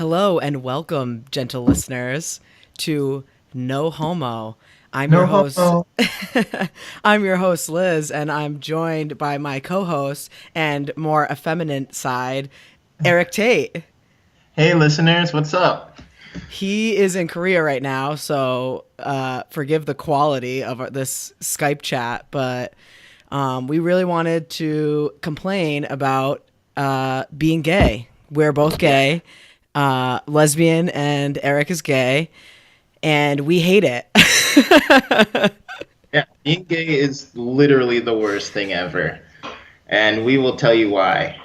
Hello and welcome, gentle listeners, to No Homo. I'm your No host. homo. I'm your host, Liz, and I'm joined by my co-host and more effeminate side, Eric Tate. Hey, listeners, what's up? He is in Korea right now, so forgive the quality of this Skype chat, but we really wanted to complain about being gay. We're both gay, lesbian, and Eric is gay, and we hate it. Yeah, being gay is literally the worst thing ever, and we will tell you why.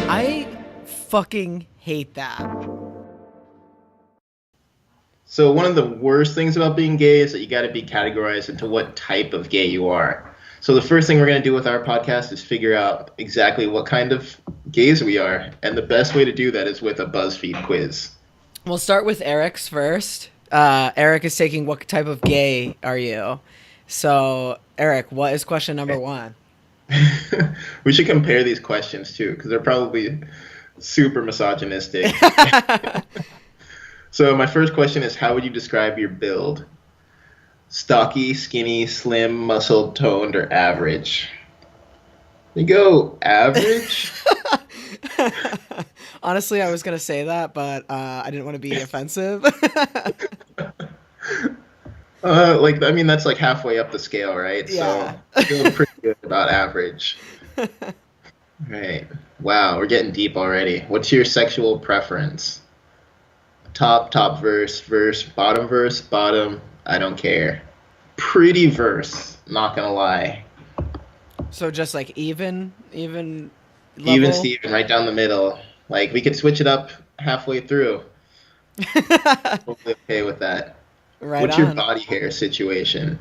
I fucking hate that. So one of the worst things about being gay is that you got to be categorized into what type of gay you are. So the first thing we're going to do with our podcast is figure out exactly what kind of gays we are, and the best way to do that is with a Buzzfeed quiz. We'll start with Eric's first. Eric is taking what type of gay are you? So, Eric, what is question number one? We should compare these questions too, because they're probably super misogynistic. So my first question is, how would you describe your build? Stocky, skinny, slim, muscled, toned, or average? You go average? Honestly, I was going to say that, but I didn't want to be offensive. That's like halfway up the scale, right? Yeah. So I feel pretty good about average. Right. Wow, we're getting deep already. What's your sexual preference? Top verse, bottom, I don't care. Pretty verse, not gonna lie. So just like even level? Even Steven, right down the middle. Like, we could switch it up halfway through. Totally okay with that. Right What's your on. body hair situation?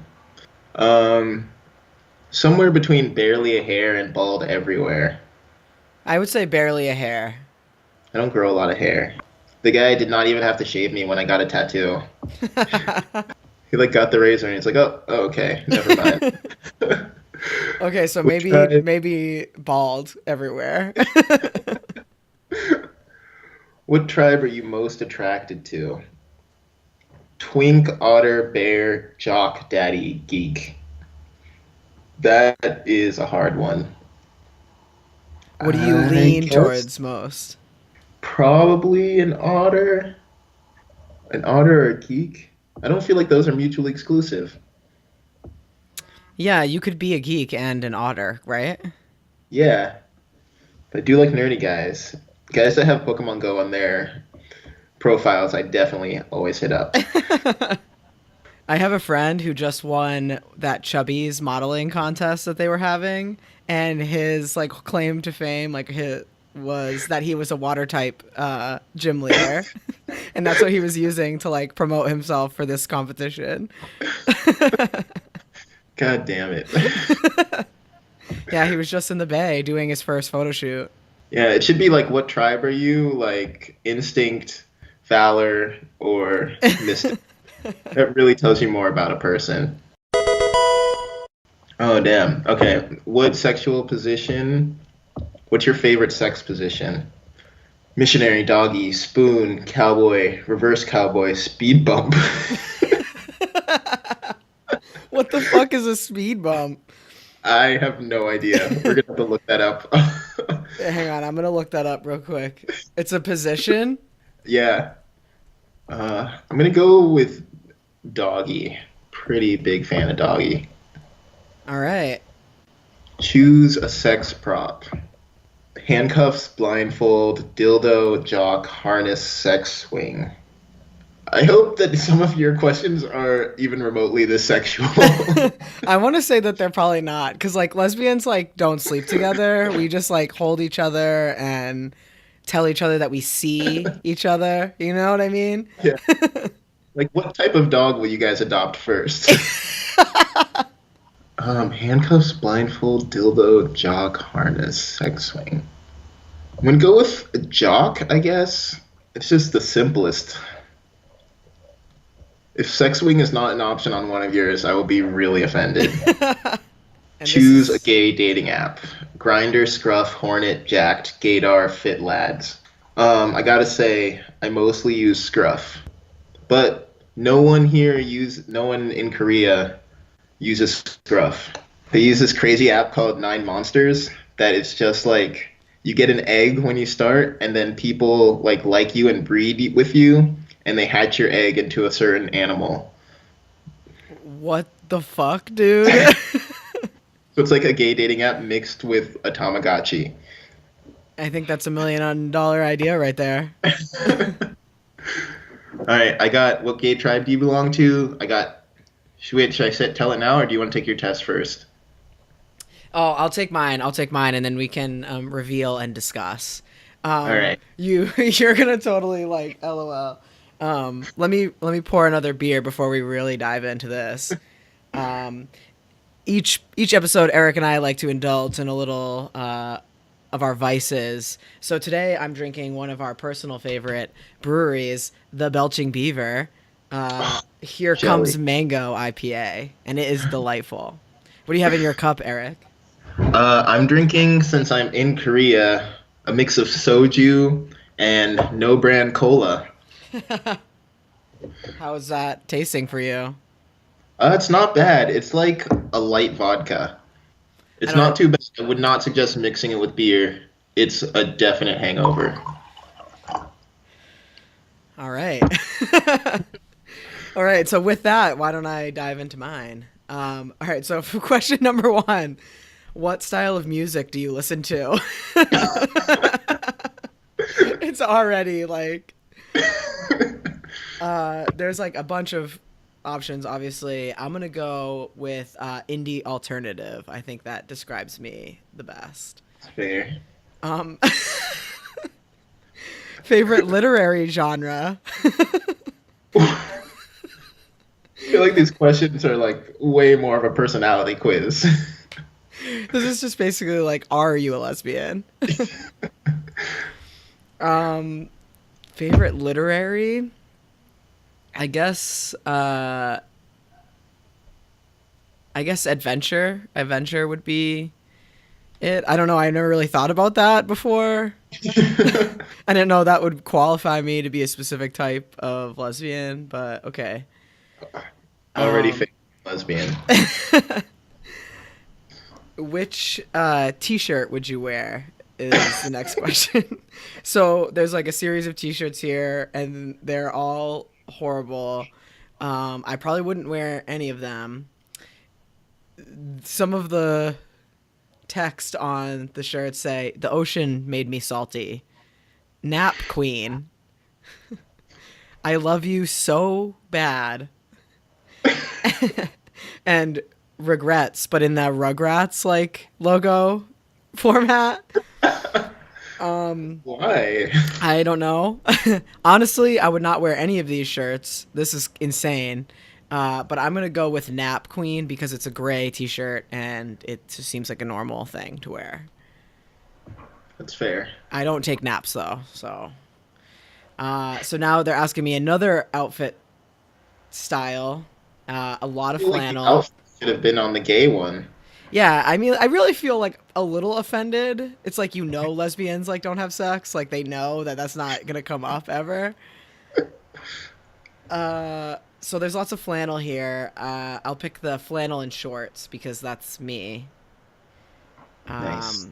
Somewhere between barely a hair and bald everywhere. I would say barely a hair. I don't grow a lot of hair. The guy did not even have to shave me when I got a tattoo. He like got the razor and he's like, oh, okay, never mind. Okay, so What tribe? maybe bald everywhere. What tribe are you most attracted to? Twink, otter, bear, jock, daddy, geek. That is a hard one. What do you I lean guess towards most? probably an otter. An otter or a geek? I don't feel like those are mutually exclusive. Yeah, you could be a geek and an otter, right? Yeah, but I do like nerdy guys. Guys that have Pokemon Go on their profiles, I definitely always hit up. I have a friend who just won that Chubby's modeling contest that they were having, and his like claim to fame, like his was that he was a water type gym leader, and that's what he was using to like promote himself for this competition. God damn it. Yeah, he was just in the Bay doing his first photo shoot. Yeah, it should be like, what tribe are you? Like instinct, valor, or mystic. That really tells you more about a person. Oh, damn. Okay. What sexual position? What's your favorite sex position? Missionary, doggy, spoon, cowboy, reverse cowboy, speed bump. What the fuck is a speed bump? I have no idea. We're gonna have to look that up. Hang on, I'm gonna look that up real quick. It's a position. Yeah. I'm gonna go with doggy. Pretty big fan of doggy. All right. Choose a sex prop. Handcuffs, blindfold, dildo, jock, harness, sex swing. I hope that some of your questions are even remotely this sexual. I want to say that they're probably not, because like lesbians like don't sleep together. We just like hold each other and tell each other that we see each other. You know what I mean? Yeah. Like, what type of dog will you guys adopt first? Handcuffs, blindfold, dildo, jock, harness, sex swing. I'm gonna go with a jock, I guess. It's just the simplest. If sex swing is not an option on one of yours, I will be really offended. And this Choose a is gay dating app. Grinder, Scruff, Hornet, Jacked, Gaydar, Fit Lads. I gotta say, I mostly use Scruff, but no one in Korea uses Scruff. They use this crazy app called Nine Monsters that it's just like you get an egg when you start, and then people like you and breed with you, and they hatch your egg into a certain animal. what the fuck, dude? So it's like a gay dating app mixed with a Tamagotchi. I think that's $1 million idea right there. All right, I got what gay tribe do you belong to? I got. Should tell it now, or do you want to take your test first? Oh, I'll take mine. I'll take mine, and then we can reveal and discuss. All right. You're gonna totally like LOL. Let me pour another beer before we really dive into this. Each episode, Eric and I like to indulge in a little of our vices. So today I'm drinking one of our personal favorite breweries, the Belching Beaver. Here Jelly. comes Mango IPA, and it is delightful. What do you have in your cup, Eric? I'm drinking, since I'm in Korea, a mix of soju and no brand cola. How is that tasting for you? It's not bad. It's like a light vodka. I It's don't. not too bad. I would not suggest mixing it with beer. It's a definite hangover. All right. All right. So with that, why don't I dive into mine? All right. So for question number one, what style of music do you listen to? It's already like there's like a bunch of options. Obviously, I'm gonna go with indie alternative. I think that describes me the best. Fair. Um, favorite literary genre. I feel like these questions are like way more of a personality quiz. This is just basically like, are you a lesbian? Favorite literary? I guess adventure. Adventure would be it. I don't know. I never really thought about that before. I didn't know that would qualify me to be a specific type of lesbian, but okay. Already Um, famous lesbian. Which t-shirt would you wear is the next question. So there's like a series of t-shirts here, and they're all horrible. I probably wouldn't wear any of them. Some of the text on the shirts say, "The ocean made me salty." Nap queen. I love you so bad. And regrets, but in that Rugrats like logo format. Why? I don't know. Honestly, I would not wear any of these shirts. This is insane. But I'm gonna go with Nap Queen because it's a gray T-shirt and it just seems like a normal thing to wear. That's fair. I don't take naps though, so. So now they're asking me another outfit style. A lot of I feel like the flannel. outfit should have been on the gay one. Yeah, I mean, I really feel like a little offended. It's like, lesbians like don't have sex, like they know that that's not gonna come up ever. So there's lots of flannel here. I'll pick the flannel and shorts because that's me. Nice.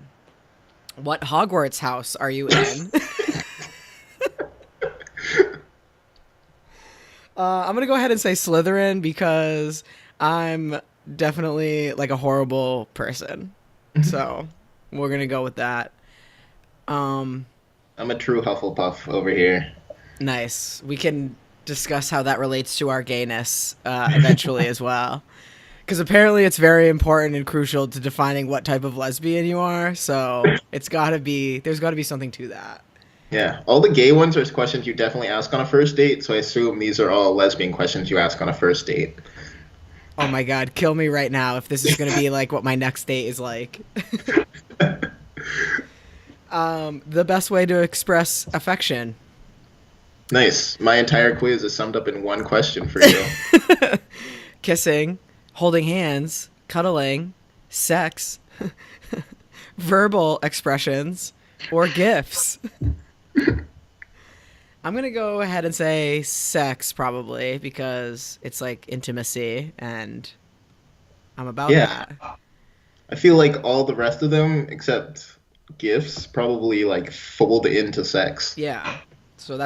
What Hogwarts house are you in? I'm gonna go ahead and say Slytherin because I'm definitely like a horrible person. So we're gonna go with that. Um, I'm a true Hufflepuff over here. nice. We can discuss how that relates to our gayness eventually as well. Because apparently it's very important and crucial to defining what type of lesbian you are. So there's got to be something to that. Yeah, all the gay ones are questions you definitely ask on a first date, so I assume these are all lesbian questions you ask on a first date. Oh my God, kill me right now if this is going to be like what my next date is like. The best way to express affection. Nice. My entire quiz is summed up in one question for you. Kissing, holding hands, cuddling, sex, verbal expressions, or gifts. I'm going to go ahead and say sex probably because it's like intimacy and I'm about Yeah. that. I feel like all the rest of them, except gifts, probably like fold into sex. Yeah. So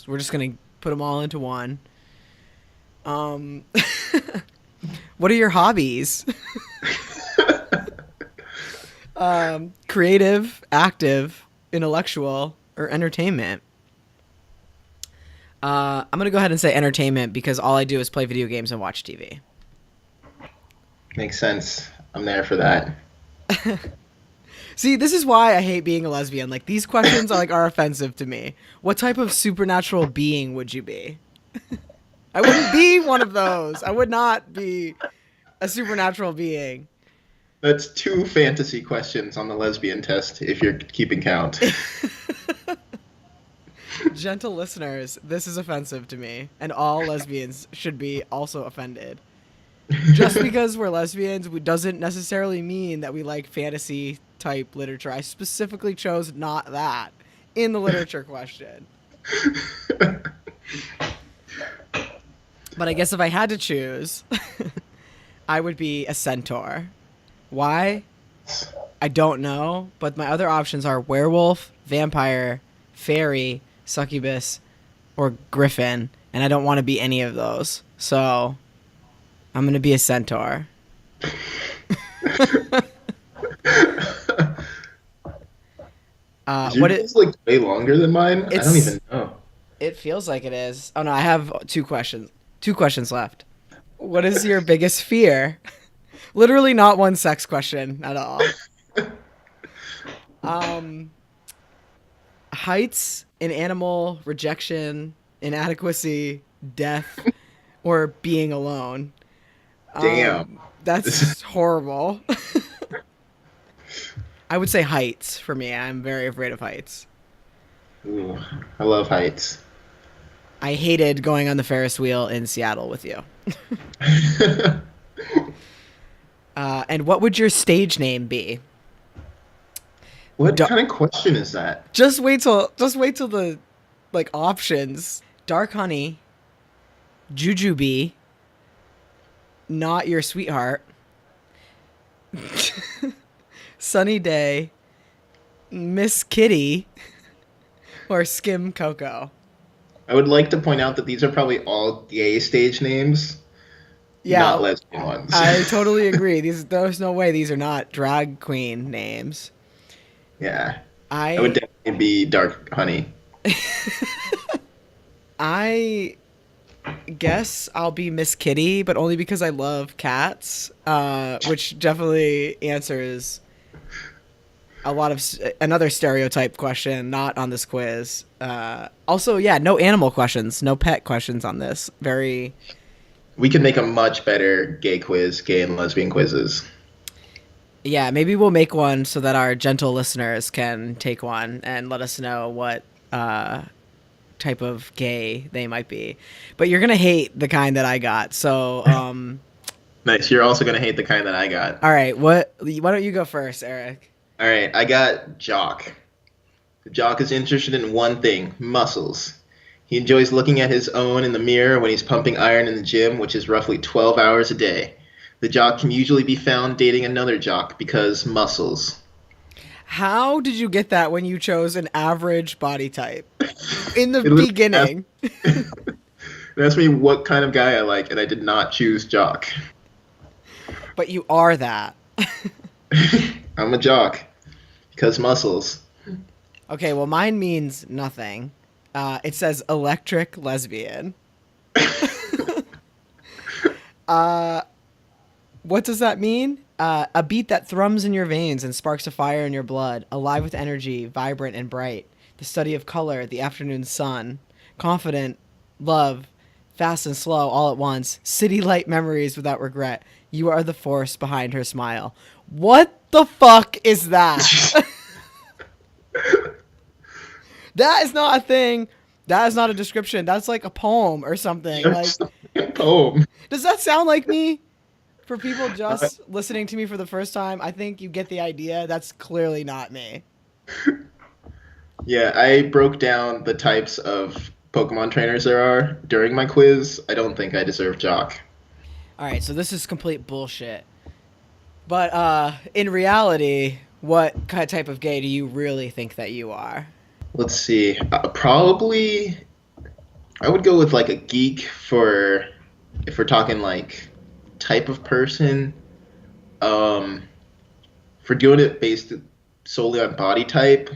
we're just going to put them all into one. Um, what are your hobbies? Creative, active, intellectual, or entertainment? I'm going to go ahead and say entertainment because all I do is play video games and watch TV. Makes sense. I'm there for that. See, this is why I hate being a lesbian. Like, these questions are offensive to me. What type of supernatural being would you be? I wouldn't be one of those. I would not be a supernatural being. That's two fantasy questions on the lesbian test, if you're keeping count. Gentle listeners, this is offensive to me, and all lesbians should be also offended. Just because we're lesbians doesn't necessarily mean that we like fantasy type literature. I specifically chose not that in the literature question. But I guess if I had to choose, I would be a centaur. Why? I don't know, but my other options are werewolf, vampire, fairy, succubus, or griffin, and I don't want to be any of those. So I'm going to be a centaur. Yours like way longer than mine? I don't even know. It feels like it is. Oh no, I have two questions. Two questions left. What is your biggest fear? Literally not one sex question at all. Heights, an animal, rejection, inadequacy, death, or being alone. Damn. That's horrible. I would say heights for me. I'm very afraid of heights. Ooh, I love heights. I hated going on the Ferris wheel in Seattle with you. And what would your stage name be? What kind of question is that? Just wait till the options. Dark Honey, Jujubee, Not Your Sweetheart, Sunny Day, Miss Kitty, or Skim Coco. I would like to point out that these are probably all gay stage names, not lesbian ones. I totally agree. There's no way these are not drag queen names. Yeah. I would definitely be Dark Honey. I guess I'll be Miss Kitty, but only because I love cats, which definitely answers a lot of another stereotype question, not on this quiz. Also, yeah, no animal questions, no pet questions on this. We could make a much better gay quiz, gay and lesbian quizzes. Yeah, maybe we'll make one so that our gentle listeners can take one and let us know what type of gay they might be. But you're gonna hate the kind that I got. So, nice. You're also gonna hate the kind that I got. All right. Why don't you go first, Eric? All right. I got Jock. Jock is interested in one thing: muscles. He enjoys looking at his own in the mirror when he's pumping iron in the gym, which is roughly 12 hours a day. The jock can usually be found dating another jock because muscles. How did you get that when you chose an average body type in the beginning? It asked me what kind of guy I like, and I did not choose jock. But you are that. I'm a jock because muscles. Okay, well, mine means nothing. It says electric lesbian. What does that mean? A beat that thrums in your veins and sparks a fire in your blood, alive with energy, vibrant and bright. The study of color, the afternoon sun, confident, love, fast and slow all at once, city light memories without regret. You are the force behind her smile. What the fuck is that? That is not a thing. That is not a description. That's like a poem or something. Like, Just a poem. does that sound like me? For people Uh, just listening to me for the first time, I think you get the idea. That's clearly not me. yeah, I broke down the types of Pokemon trainers there are during my quiz. I don't think I deserve Jock. All right, so this is complete bullshit. But in reality, what kind of type of gay do you really think that you are? Let's see. Probably, I would go with like a geek for if we're talking like type of person. Um, for doing it based solely on body type,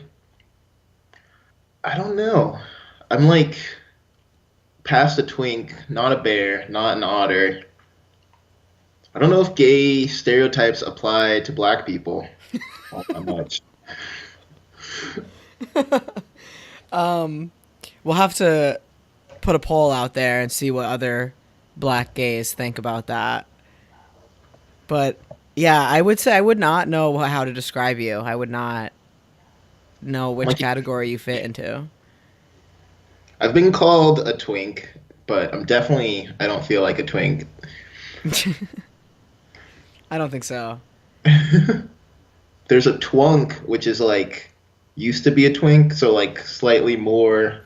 I don't know. I'm like past a twink, not a bear, not an otter. I don't know if gay stereotypes apply to black people all that much. We'll have to put a poll out there and see what other black gays think about that. But yeah, I would say I would not know how to describe you. I would not know which Like category you fit into. I've been called a twink, but I don't feel like a twink. I don't think so. There's a twunk, which is like used to be a twink, so like slightly bigger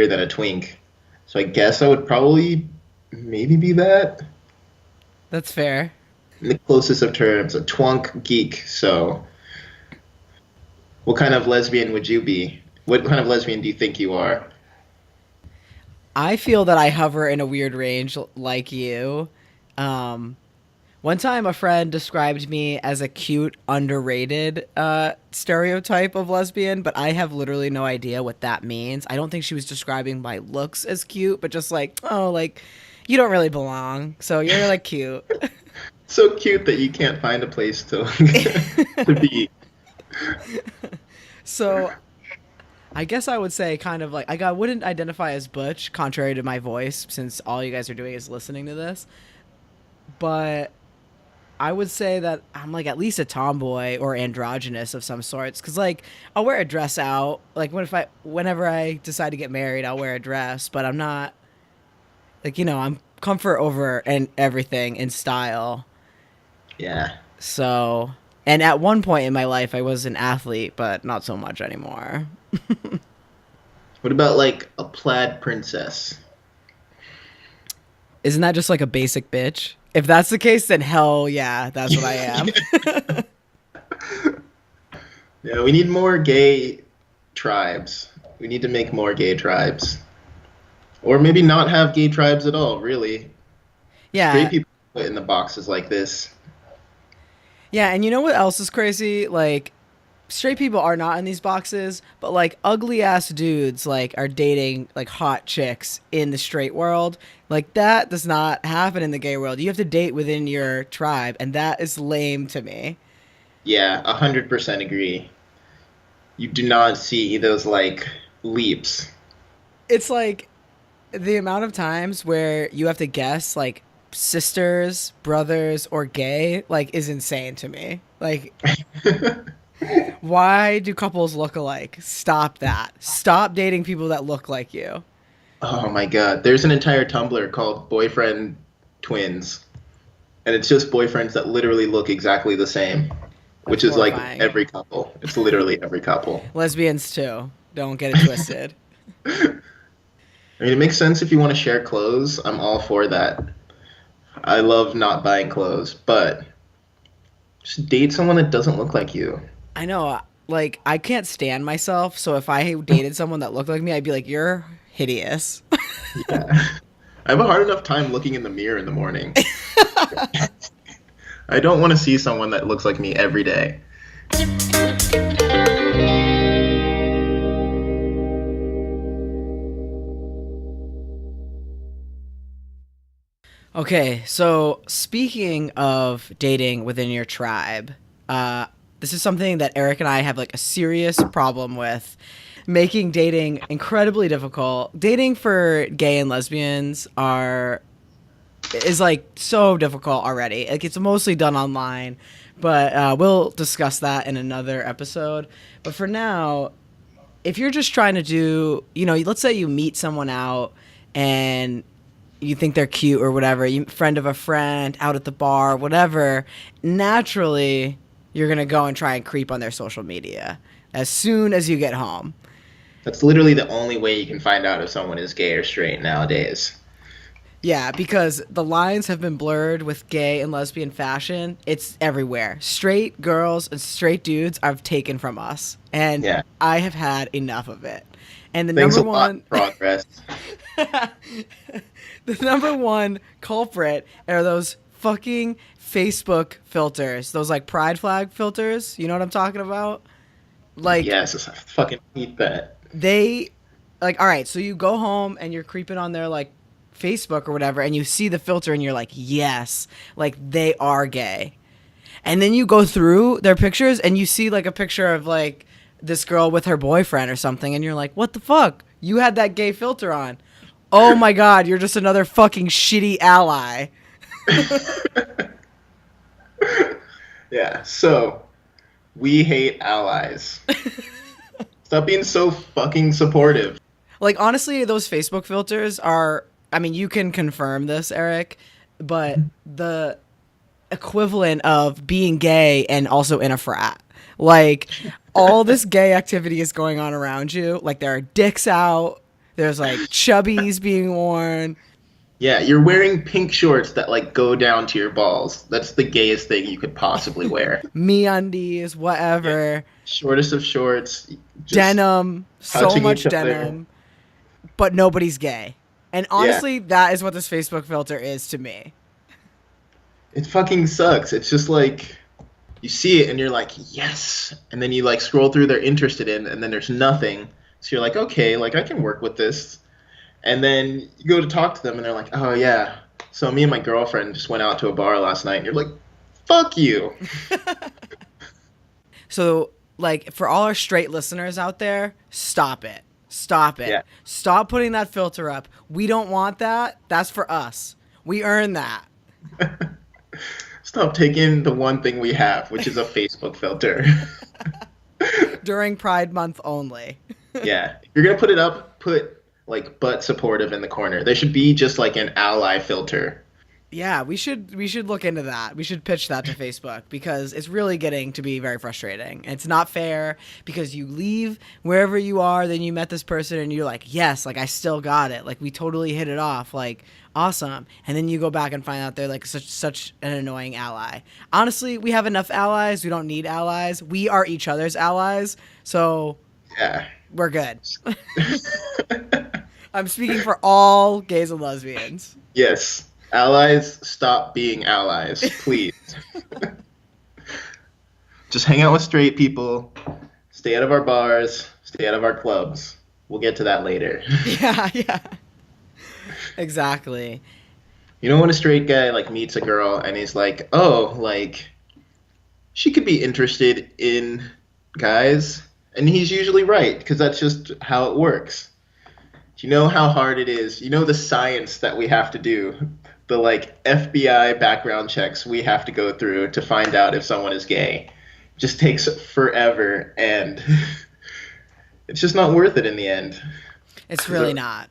than a twink. So I guess I would probably maybe be that. That's fair. In the closest of terms, a twunk geek. So what kind of lesbian would you be? What kind of lesbian do you think you are? I feel that I hover in a weird range like you. Um, One time, a friend described me as a cute, underrated stereotype of lesbian, but I have literally no idea what that means. I don't think she was describing my looks as cute, but just like, oh, like, you don't really belong, so you're like cute. So cute that you can't find a place to to be. So I guess I would say kind of like I wouldn't identify as butch, contrary to my voice, since all you guys are doing is listening to this. But I would say that I'm like at least a tomboy or androgynous of some sorts. Cause like I'll wear a dress out. Like whenever I decide to get married, I'll wear a dress. But I'm not like I'm comfort over and everything in style. Yeah. So and at one point in my life, I was an athlete, but not so much anymore. What about like a plaid princess? Isn't that just like a basic bitch? If that's the case, then hell yeah, that's what I am. Yeah, we need more gay tribes. We need to make more gay tribes. Or maybe not have gay tribes at all, really. Straight Yeah. people put in the boxes like this. Yeah, and you know what else is crazy? Like straight people are not in these boxes, but like ugly ass dudes like are dating like hot chicks in the straight world. Like that does not happen in the gay world. You have to date within your tribe, and that is lame to me. Yeah, 100% agree. You do not see those like leaps. It's like the amount of times where you have to guess like sisters, brothers, or gay like is insane to me. Like why do couples look alike? Stop that. Stop dating people that look like you. Oh my God. There's an entire Tumblr called Boyfriend Twins. And it's just boyfriends that literally look exactly the same, That's which is like horrifying. every couple. It's literally every couple. Lesbians too. Don't get it twisted. I mean, it makes sense if you want to share clothes. I'm all for that. I love not buying clothes, but just date someone that doesn't look like you. I know. Like I can't stand myself, so if I dated someone that looked like me, I'd be like, "You're hideous." Yeah. I have a hard enough time looking in the mirror in the morning. I don't want to see someone that looks like me every day. Okay, so speaking of dating within your tribe, this is something that Eric and I have like a serious problem with, making dating incredibly difficult. Dating for gay and lesbians are is like so difficult already. Like it's mostly done online, But we'll discuss that in another episode. But for now, if you're just trying to do, let's say you meet someone out and you think they're cute or whatever, you friend of a friend out at the bar, whatever, naturally you're going to go and try and creep on their social media as soon as you get home. That's literally the only way you can find out if someone is gay or straight nowadays. Yeah, because the lines have been blurred with gay and lesbian fashion. It's everywhere. Straight girls and straight dudes are taken from us. And Yeah. I have had enough of it. And the Thanks number a lot, one progress. the number one culprit are those fucking Facebook filters. Those like pride flag filters. You know what I'm talking about? Like Yes, I fucking hate that. they like, all right, so you go home and you're creeping on their like Facebook or whatever, and you see the filter and you're like, yes, like they are gay. And then you go through their pictures and you see like a picture of like this girl with her boyfriend or something, and you're like, what the fuck? You had that gay filter on. Oh my god, you're just another fucking shitty ally. Yeah, so we hate allies. Stop being so fucking supportive. Like, honestly, those Facebook filters are, I mean, you can confirm this, Eric, but the equivalent of being gay and also in a frat. Like, all this gay activity is going on around you. Like, there are dicks out. There's, like, chubbies being worn. Yeah, you're wearing pink shorts that like go down to your balls. That's the gayest thing you could possibly wear. MeUndies, whatever. Yeah. Shortest of shorts. Just denim. So touching much each other. denim. But nobody's gay. And honestly, that is what this Facebook filter is to me. It fucking sucks. It's just like you see it and you're like, yes. And then you like scroll through they're interested in, and then there's nothing. So you're like, okay, like I can work with this. And then you go to talk to them and they're like, oh yeah, so me and my girlfriend just went out to a bar last night. And you're like, fuck you. So, like, for all our straight listeners out there, stop it. Stop it. Yeah. Stop putting that filter up. We don't want that. That's for us. We earn that. Stop taking the one thing we have, which is a Facebook filter. During Pride Month only. Yeah. If you're going to put it up, put like butt supportive in the corner. There should be just like an ally filter. Yeah, we should look into that. We should pitch that to Facebook because it's really getting to be very frustrating. It's not fair because you leave wherever you are, then you met this person and you're like, yes, like I still got it. Like we totally hit it off. Like awesome. And then you go back and find out they're like such an annoying ally. Honestly, we have enough allies. We don't need allies. We are each other's allies. So Yeah. we're good. I'm speaking for all gays and lesbians. Yes. Allies, stop being allies, please. Just hang out with straight people. Stay out of our bars. Stay out of our clubs. We'll get to that later. Yeah. Exactly. You know when a straight guy like meets a girl and he's like, oh, like she could be interested in guys, and he's usually right because that's just how it works. Do you know how hard it is? You know the science that we have to do, the like FBI background checks we have to go through to find out if someone is gay. It just takes forever, and it's just not worth it in the end. It's really not.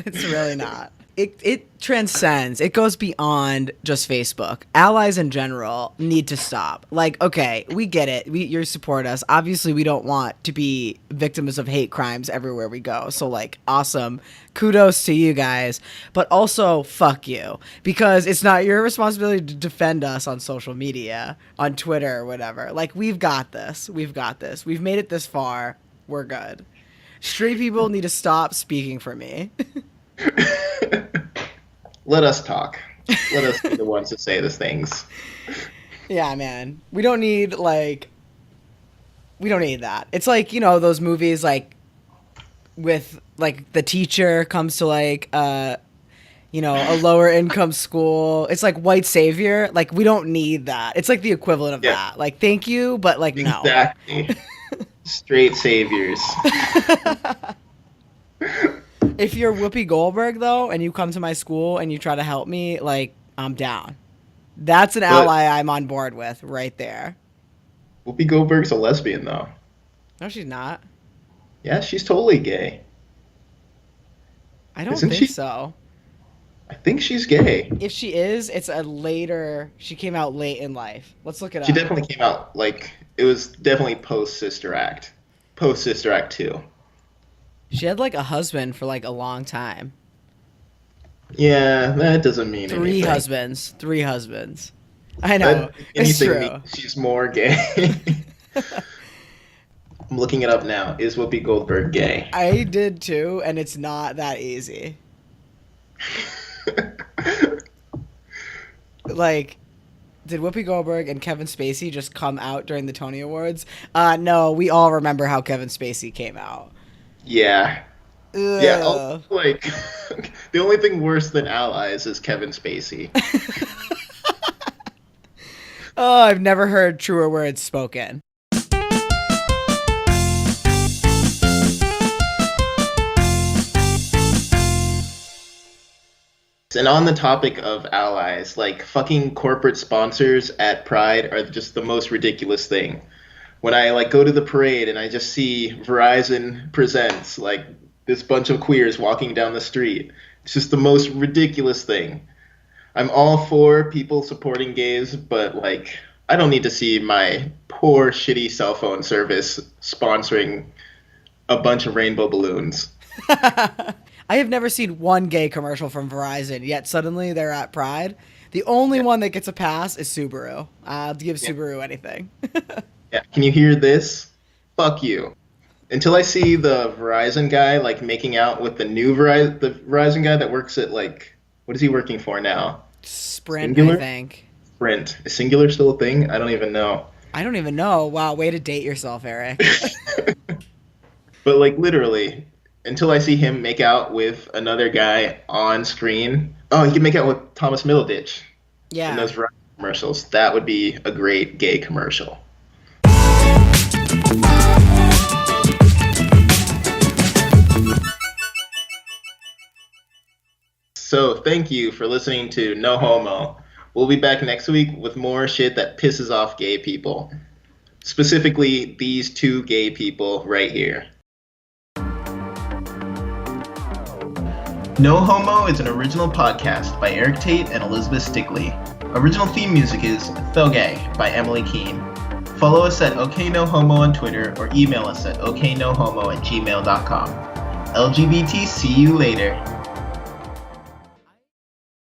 It's really not. It transcends. It goes beyond just Facebook. Allies in general need to stop. Like, okay, we get it. You support us. Obviously, we don't want to be victims of hate crimes everywhere we go. So, like, awesome. Kudos to you guys. But also, fuck you. Because it's not your responsibility to defend us on social media, on Twitter or whatever. Like, we've got this. We've got this. We've made it this far. We're good. Straight people need to stop speaking for me. Let us talk. Let us be the ones to say these things. Yeah, man. We don't need that. It's like, you know, those movies like with like the teacher comes to like you know, a lower income school. It's like white savior. Like we don't need that. It's like the equivalent of that. Like thank you, but like no. Exactly. Straight saviors. If you're Whoopi Goldberg though and you come to my school and you try to help me, like I'm down. That's an But ally I'm on board with right there. Whoopi Goldberg's a lesbian, though. No, she's not. Yeah, she's totally gay. I don't Isn't think she? so. I think she's gay. If she is, it's a later. She came out late in life. Let's look it She up. definitely came out like it was definitely post Sister Act. Post Sister Act 2. She had like a husband for like a long time. Yeah, that doesn't mean Three anything. husbands. Three husbands. I That know. It's anything true. means she's more gay. I'm looking it up now. Is Whoopi Goldberg gay? I did too, and it's not that easy. Like, did Whoopi Goldberg and Kevin Spacey just come out during the Tony Awards? No, we all remember how Kevin Spacey came out. Yeah. Yeah, Ugh. like the only thing worse than allies is Kevin Spacey. Oh, I've never heard truer words spoken. And on the topic of allies, like fucking corporate sponsors at Pride are just the most ridiculous thing. When I like go to the parade and I just see Verizon presents like this bunch of queers walking down the street, it's just the most ridiculous thing. I'm all for people supporting gays, but like I don't need to see my poor shitty cell phone service sponsoring a bunch of rainbow balloons. I have never seen one gay commercial from Verizon, yet suddenly they're at Pride. The only one that gets a pass is Subaru. I'll give Subaru anything. Yeah, can you hear this? Fuck you. Until I see the Verizon guy like making out with the Verizon guy that works at like what is he working for now? Sprint, Singular? I think. Sprint. Is Singular still a thing? I don't even know. I don't even know. Wow, way to date yourself, Eric. But like literally, until I see him make out with another guy on screen. Oh, he can make out with Thomas Middleditch in Yeah. those Verizon commercials. That would be a great gay commercial. So thank you for listening to No Homo. We'll be back next week with more shit that pisses off gay people. Specifically, these two gay people right here. No Homo is an original podcast by Eric Tate and Elizabeth Stickley. Original theme music is Fell Gay by Emily Keene. Follow us at OKNoHomo on Twitter or email us at oknohomo@gmail.com. LGBT, see you later.